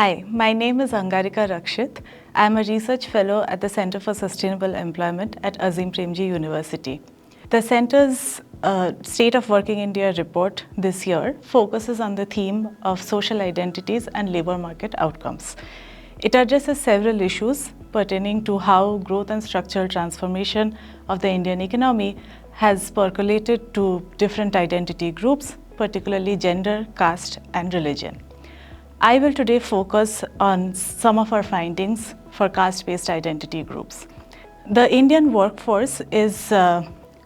Hi, my name is Angarika Rakshit. I am a research fellow at the Center for Sustainable Employment at Azim Premji University. The Center's State of Working India report this year focuses on the theme of social identities and labor market outcomes. It addresses several issues pertaining to how growth and structural transformation of the Indian economy has percolated to different identity groups, particularly gender, caste, and religion. I will today focus on some of our findings for caste-based identity groups. The Indian workforce is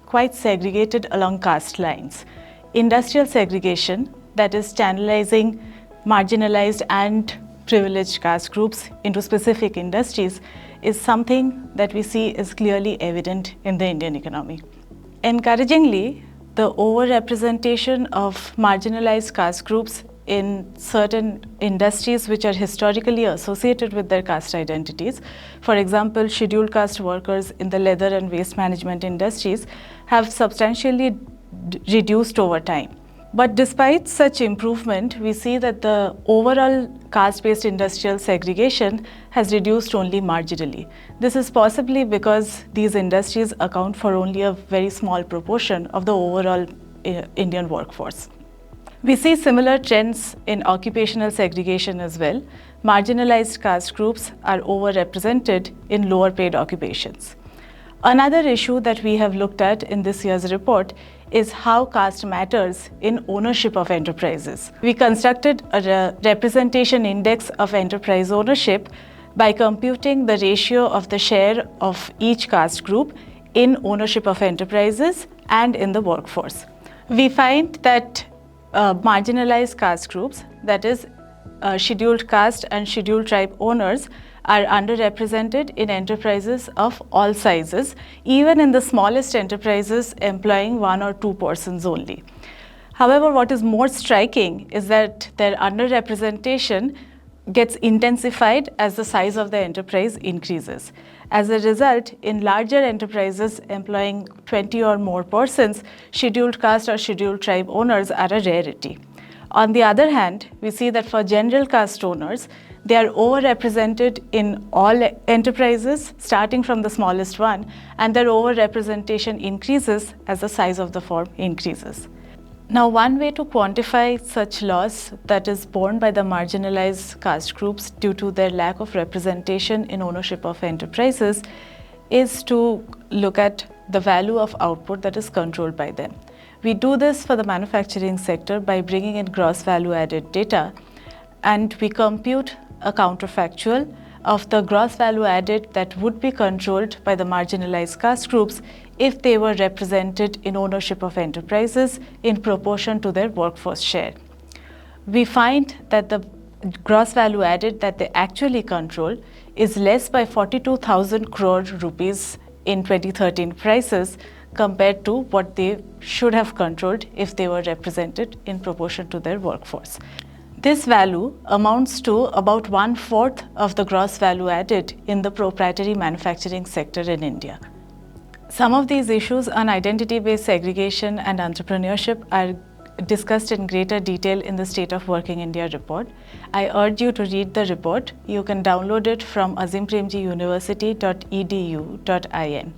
quite segregated along caste lines. Industrial segregation, that is channelizing marginalized and privileged caste groups into specific industries, is something that we see is clearly evident in the Indian economy. Encouragingly, the overrepresentation of marginalized caste groups in certain industries which are historically associated with their caste identities. For example, scheduled caste workers in the leather and waste management industries have substantially reduced over time. But despite such improvement, we see that the overall caste-based industrial segregation has reduced only marginally. This is possibly because these industries account for only a very small proportion of the overall Indian workforce. We see similar trends in occupational segregation as well. Marginalized caste groups are overrepresented in lower paid occupations. Another issue that we have looked at in this year's report is how caste matters in ownership of enterprises. We constructed a representation index of enterprise ownership by computing the ratio of the share of each caste group in ownership of enterprises and in the workforce. We find that marginalized caste groups, that is scheduled caste and scheduled tribe owners, are underrepresented in enterprises of all sizes, even in the smallest enterprises employing 1 or 2 persons only. However, what is more striking is that their underrepresentation gets intensified as the size of the enterprise increases. As a result, in larger enterprises employing 20 or more persons, scheduled caste or scheduled tribe owners are a rarity. On the other hand, we see that for general caste owners, they are overrepresented in all enterprises, starting from the smallest one, and their overrepresentation increases as the size of the firm increases. Now, one way to quantify such loss that is borne by the marginalized caste groups due to their lack of representation in ownership of enterprises is to look at the value of output that is controlled by them. We do this for the manufacturing sector by bringing in gross value added data, and we compute a counterfactual of the gross value added that would be controlled by the marginalized caste groups if they were represented in ownership of enterprises in proportion to their workforce share. We find that the gross value added that they actually control is less by 42,000 crore rupees in 2013 prices compared to what they should have controlled if they were represented in proportion to their workforce. This value amounts to about 1/4 of the gross value added in the proprietary manufacturing sector in India. Some of these issues on identity-based segregation and entrepreneurship are discussed in greater detail in the State of Working India report. I urge you to read the report. You can download it from azimpremjiuniversity.edu.in.